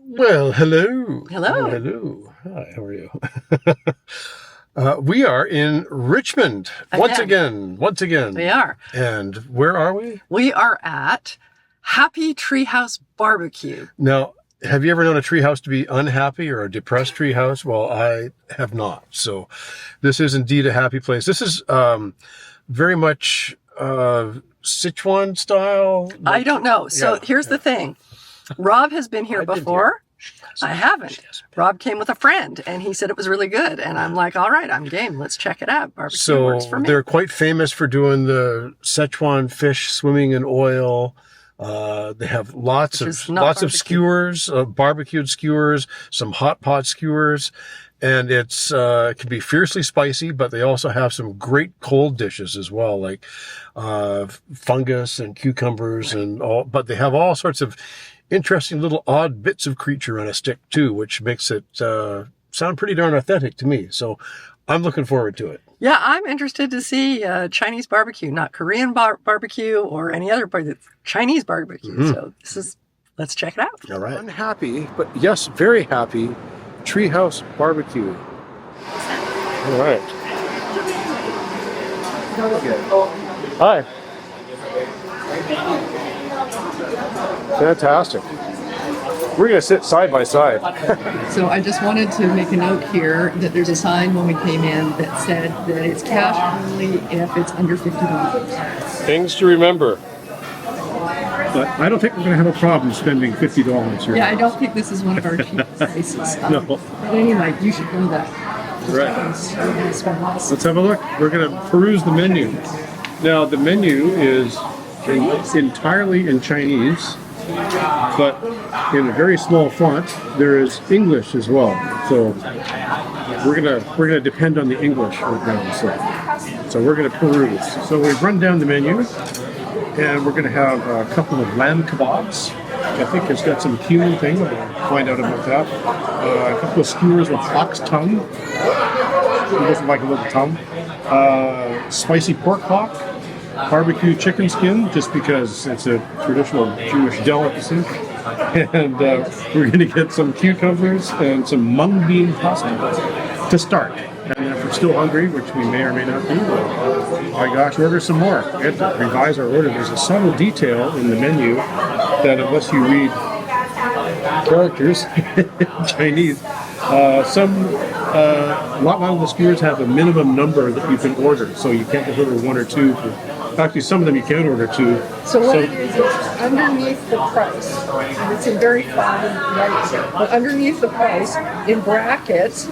Well, hello. Hello. Hello. Hi, how are you? We are in Richmond. Once again. We are. And where are we? We are at Happy Tree House BBQ. Now, have you ever known a tree house to be unhappy or a depressed tree house? Well, I have not. So this is indeed a happy place. This is very much Sichuan style. I don't know. So here's the thing. Rob has been here before. I haven't. Rob came with a friend and he said it was really good. And I'm like, all right, I'm game. Let's check it out. Barbecue works for me. They're quite famous for doing the Sichuan fish swimming in oil. They have lots of skewers, barbecued skewers, some hot pot skewers. And it can be fiercely spicy, but they also have some great cold dishes as well, like fungus and cucumbers and all. But they have all sorts of interesting little odd bits of creature on a stick too, which makes it sound pretty darn authentic to me. So I'm looking forward to it. Yeah, I'm interested to see Chinese barbecue, not Korean barbecue or any other Chinese barbecue. Mm-hmm. So let's check it out. All right. Unhappy, but yes, very happy. Treehouse BBQ. All right. Hi. Fantastic. We're going to sit side by side. So I just wanted to make a note here that there's a sign when we came in that said that it's cash only if it's under $50. Things to remember. But I don't think we're going to have a problem spending $50 here. Yeah, I don't think this is one of our cheap places. No. But anyway, you should know that. Right. Let's have a look. We're going to peruse the menu. Now, the menu is entirely in Chinese, but in a very small font, there is English as well. So we're gonna depend on the English right now. So we're gonna peruse. So we've run down the menu. And we're going to have a couple of lamb kebabs. I think it's got some cumin thing. We'll find out about that. A couple of skewers with ox tongue. It doesn't like a little tongue. Spicy pork hock. Barbecue chicken skin, just because it's a traditional Jewish delicacy. And we're going to get some cucumbers and some mung bean pasta to start. And if we're still hungry, which we may or may not be, my gosh, order some more. We have to revise our order. There's a subtle detail in the menu that unless you read characters in Chinese, a lot of the skewers have a minimum number that you can order, so you can't just order one or two. Actually, some of them you can order two. So what it is underneath the price, and it's in very fine writing, but underneath the price, in brackets,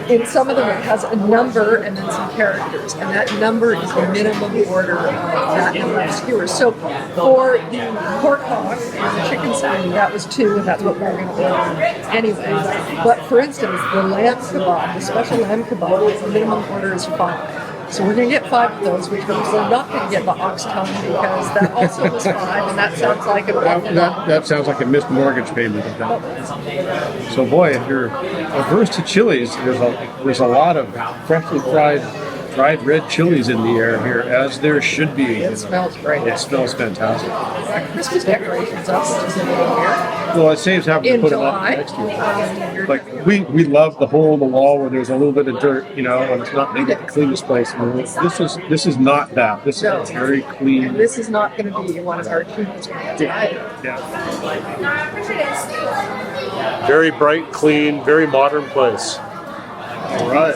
in some of them it has a number and then some characters, and that number is the minimum order of that number of skewers. So for the pork hock and the chicken skin, that was 2, and that's what we're going to order anyway. But for instance, the lamb kebab, the special lamb kebab, the minimum order is 5. So we're going to get 5 of those, which means we're not going to get the ox tongue because that also was 5, and that sounds like that sounds like a missed mortgage payment. So boy, if you're averse to chilies, there's a lot of freshly fried red chilies in the air here, as there should be. It smells great. It smells fantastic. Christmas decorations up, which is in here. Well, it saves having to put July. them up next year. Like we love the hole in the wall where there's a little bit of dirt, and it's not making it the cleanest place. This is not that. This is very clean. And this is not going to be one of our cheapest ones either. Yeah. Very bright, clean, very modern place. All right.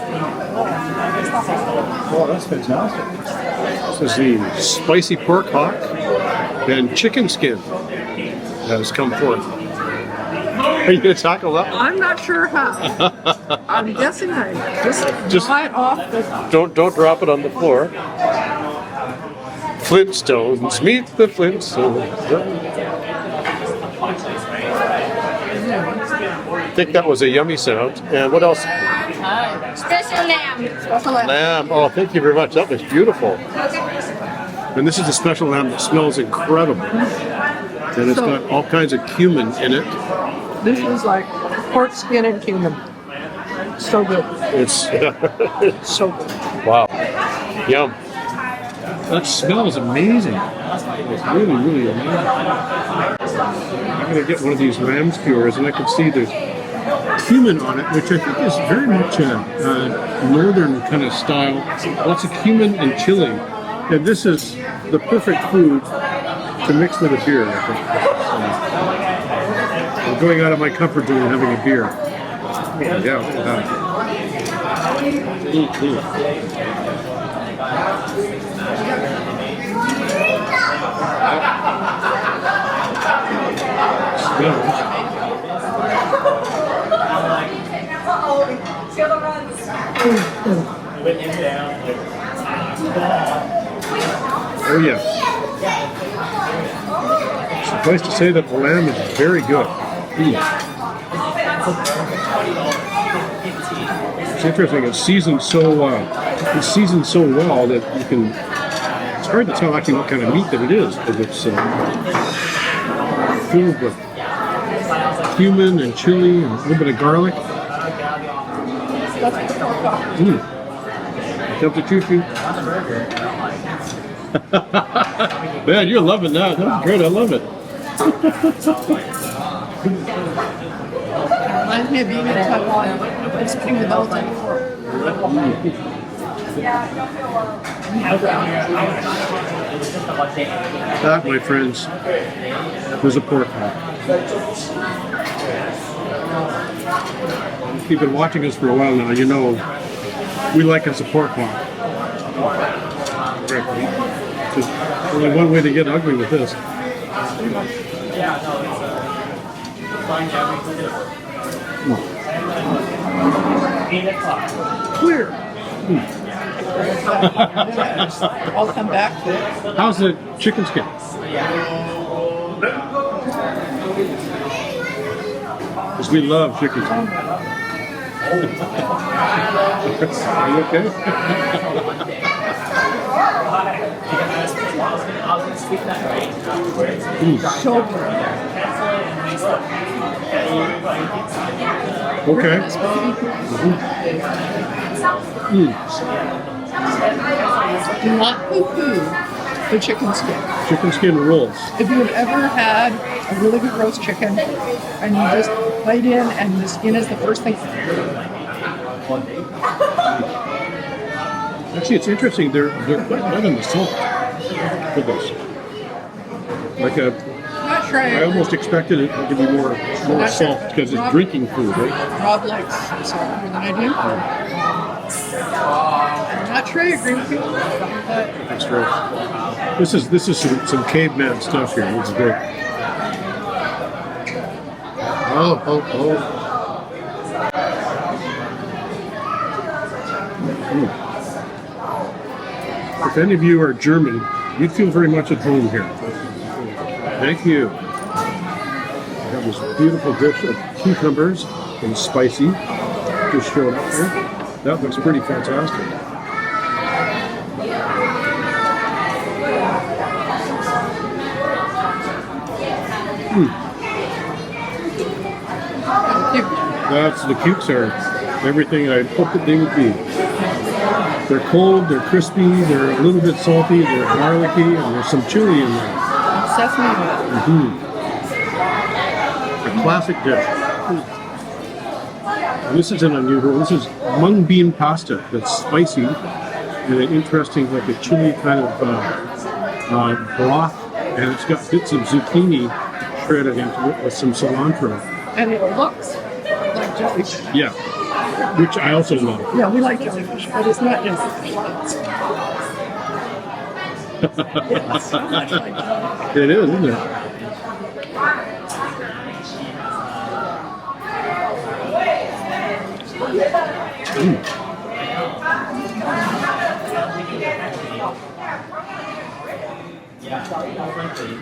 Oh, that's fantastic. This is the spicy pork hock and chicken skin that has come forth. Are you going to tackle that? I'm not sure how. I'm guessing I just buy it off the... Don't drop it on the floor. Flintstones, meet the Flintstones. I think that was a yummy sound. And what else? Special lamb. Lamb. Oh, thank you very much. That was beautiful. And this is a special lamb that smells incredible. And it's got all kinds of cumin in it. This is like pork skin and cumin. So good. It's So good. wow. Yum. That smells amazing. It's really, really amazing. I'm going to get one of these lamb skewers, and I can see there's cumin on it, which I think is very much a northern kind of style. Lots of cumin and chili. And this is the perfect food to mix with a beer, I think. I'm going out of my comfort zone and having a beer. Yeah. Oh yeah. Suffice to say that the lamb is very good. It's interesting. It's seasoned so well that you can. It's hard to tell actually what kind of meat that it is because it's filled with cumin and chili and a little bit of garlic. Jump to choo-choo. Man, you're loving that. That's great. I love it. Reminds me of being in Taiwan and spending the whole time before. That, my friends, is a pork hop. If you've been watching us for a while now, you know we like us a pork hop. There's only one way to get ugly with this. Clear. I'll come back. How's the chicken skin? Because we love chicken skin. Are you okay? Okay. Do not poo-poo the chicken skin. Chicken skin rolls. If you've ever had a really good roast chicken and you just bite in and the skin is the first thing. Actually, it's interesting. They're quite light on the salt for this. Not sure. I almost expected it to be more salt because it's drinking food, right? Rob likes salt more than I do. I'm not sure I agree with you, but That's right. This is some caveman stuff here. It's great. Oh. If any of you are German, you feel very much at home here. Thank you. I got this beautiful dish of cucumbers and spicy. Just showed up here. That looks pretty fantastic. That's the cukes are everything I hoped that they would be. They're cold, they're crispy, they're a little bit salty, they're garlicky, and there's some chili in there. sesame oil. A classic dish. And this isn't unusual. This is mung bean pasta that's spicy and an interesting, like a chili kind of broth, and it's got bits of zucchini shredded into it with some cilantro. And it looks like jellyfish. Yeah, which I also love. Yeah, we like jellyfish, but it's not jellyfish. It's so much like jellyfish. It is, isn't it?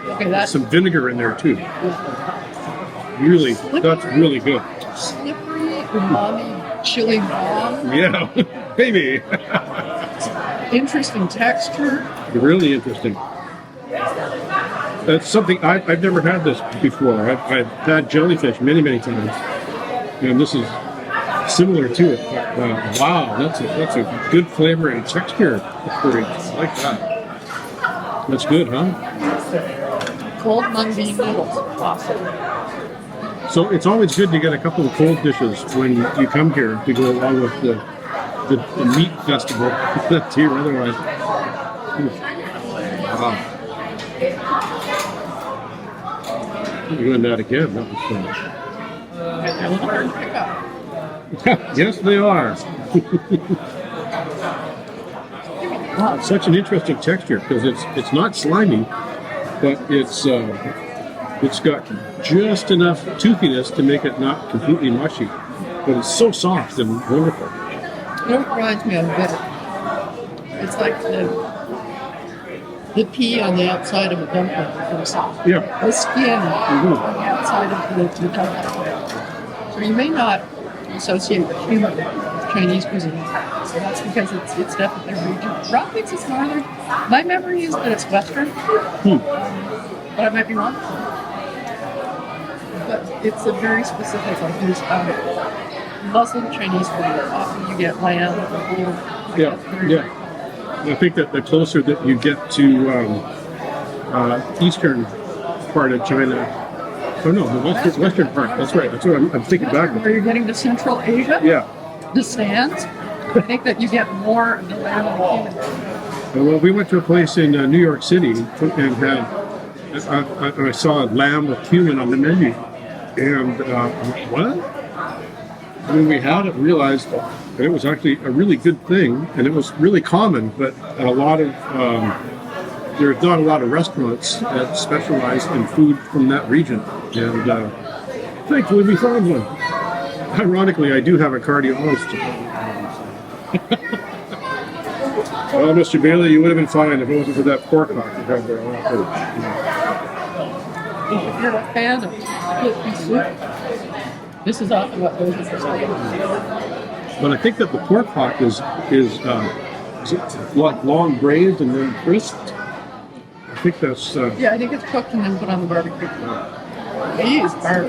Okay, that's Some vinegar in there too. Really, that's really good. slippery, umami chili bomb. Yeah, baby. Interesting texture. Really interesting. That's something I've never had this before. I've had jellyfish many times, and this is similar to it. But, wow, that's a good flavor and texture. I like that. That's good, huh? Cold mung bean noodles. Awesome. So it's always good to get a couple of cold dishes when you come here to go along with the meat festival that's here otherwise. Wow. We're doing that again. That was fun. They're a little hard to pick up. Yes, they are. It's such an interesting texture because it's not slimy, but it's got just enough toothiness to make it not completely mushy. But it's so soft and wonderful. You know what reminds me of bitter? It's like the pea on the outside of a dumpling is very soft. Yeah. The skin on the outside of the dumpling. So you may not associate cumin with Chinese cuisine. So that's because it's definitely regional. Rob thinks it's northern. My memory is that it's western. But I might be wrong. But it's a very specific, like there's Muslim Chinese food. Often you get lamb or bull. Yeah. I think that the closer that you get to eastern part of China, oh no, the western part. That's right. That's what I'm thinking back. Where you're getting to Central Asia, Yeah. the stands, I think that you get more of the lamb and the cumin. Well, we went to a place in New York City and had I saw lamb with cumin on the menu, and I'm like, what? When we had it, realized that it was actually a really good thing, and it was really common. But a lot of there's not a lot of restaurants that specialize in food from that region, and thankfully we found one. Ironically, I do have a cardiologist. Well, Mr. Bailey, you would have been fine if it wasn't for that pork hock you had there. If you're a fan of split pea soup, this is often what goes with this. But I think that the pork hock is like long braised and then crisped. I think that's. Yeah, I think it's cooked and then put on the barbecue. These are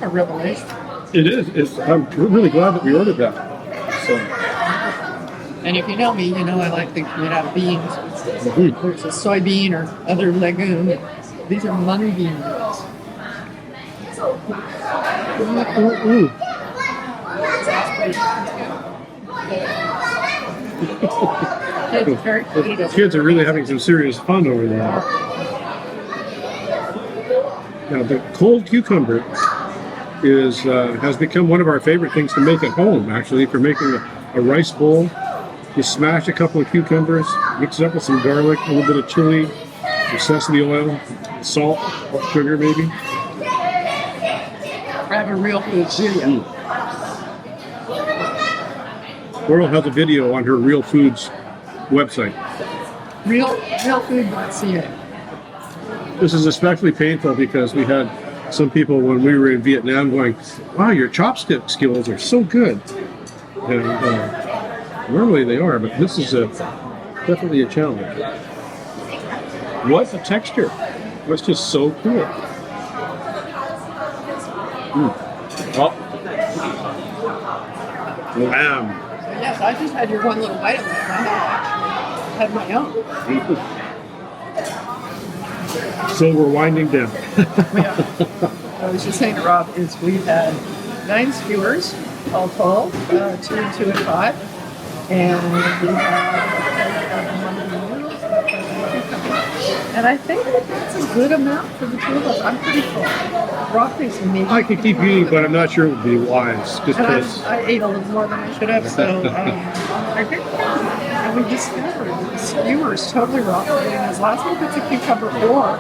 a revelation. It is. I'm really glad that we ordered that. So. And if you know me, you know I like things made out of beans. There's a soybean or other legume. These are mung bean noodles. Kids are really having some serious fun over there. Now, the cold cucumber has become one of our favorite things to make at home, actually, for making a rice bowl. You smash a couple of cucumbers, mix it up with some garlic, a little bit of chili, some sesame oil, salt, sugar maybe. I have a real food video. Laurel has a video on her Real Foods website. Realfood.ca. This is especially painful because we had some people when we were in Vietnam going, wow, your chopstick skills are so good. And normally they are, but this is definitely a challenge. What a texture. It's just so cool. Oh. Lamb. Yes, I just had your one little bite of that. I had my own. So we're winding down. Yeah. I was just saying to Rob is we've had 9 skewers all told, 2 and 2 and 5. And we and I think that's a good amount for the 2 of us. I'm pretty full. Rob thinks me. I could keep eating, but I'm not sure it would be wise. Just because I ate a little more than I should have, so I think and we discovered the skewers totally rock. As last one puts a cucumber or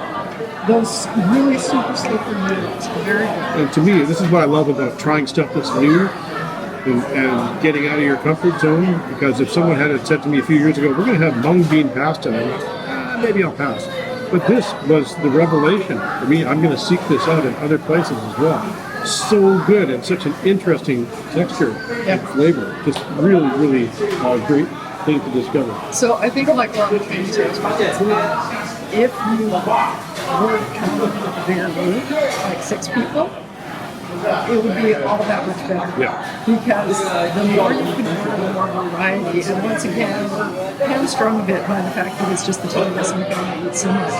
those really super slippery noodles. Very good. And to me, this is what I love about trying stuff that's new and getting out of your comfort zone. Because if someone had said to me a few years ago, we're going to have mung bean pasta, I'm like, maybe I'll pass. But this was the revelation for me. I'm going to seek this out in other places as well. So good and such an interesting texture and flavor. Just really, really great thing to discover. So I think like a lot of Chinese restaurants, if you were coming with a bigger group, like 6 people, it would be all that much better. Yeah. Because the more you can order, the more variety. And once again, we're hamstrung a bit by the fact that it's just the two of us and we can only eat so much.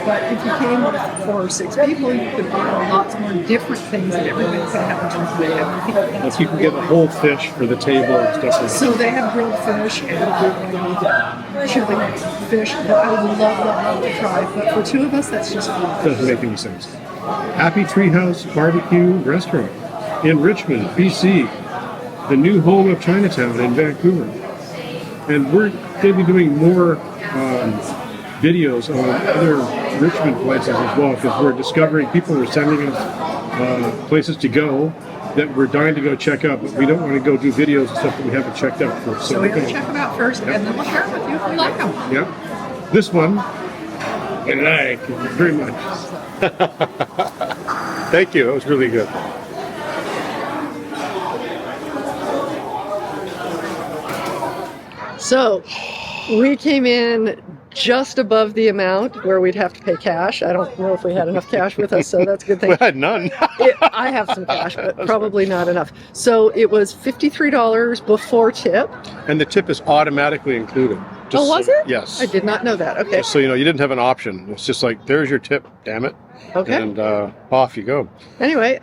But if you came with 4 or 6 people, you could order lots more different things that everybody could have a drink with. Like you can get a whole fish for the table and stuff like that. So they have grilled fish and chili fish that I would love to try. But for 2 of us, that's just Doesn't make any sense. Happy Tree House BBQ restaurant in Richmond, BC, the new home of Chinatown in Vancouver. And we're going to be doing more videos on other Richmond places as well, because we're discovering people are sending us places to go that we're dying to go check out, but we don't want to go do videos and stuff that we haven't checked out first. So we have to check them out first, and then we'll share them with you if we like them. Yep. This one, I like very much. Thank you. It was really good. So we came in just above the amount where we'd have to pay cash. I don't know if we had enough cash with us, so that's a good thing. We had none. I have some cash, but probably not enough. So it was $53 before tip. And the tip is automatically included. Oh, was it? Yes. I did not know that. Okay. Just so you know, you didn't have an option. It's just like, there's your tip, damn it. Okay. And off you go. Anyway,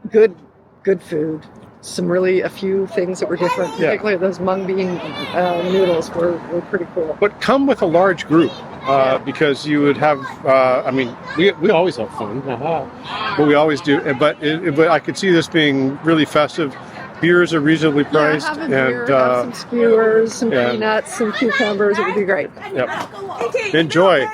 good food. A few things that were different, particularly those mung bean noodles were pretty cool. But come with a large group, because you would have, we always have fun, but we always do. But I could see this being really festive. Beers are reasonably priced. Have a beer, have some skewers, some and- peanuts, some cucumbers. It would be great. Yep. Enjoy.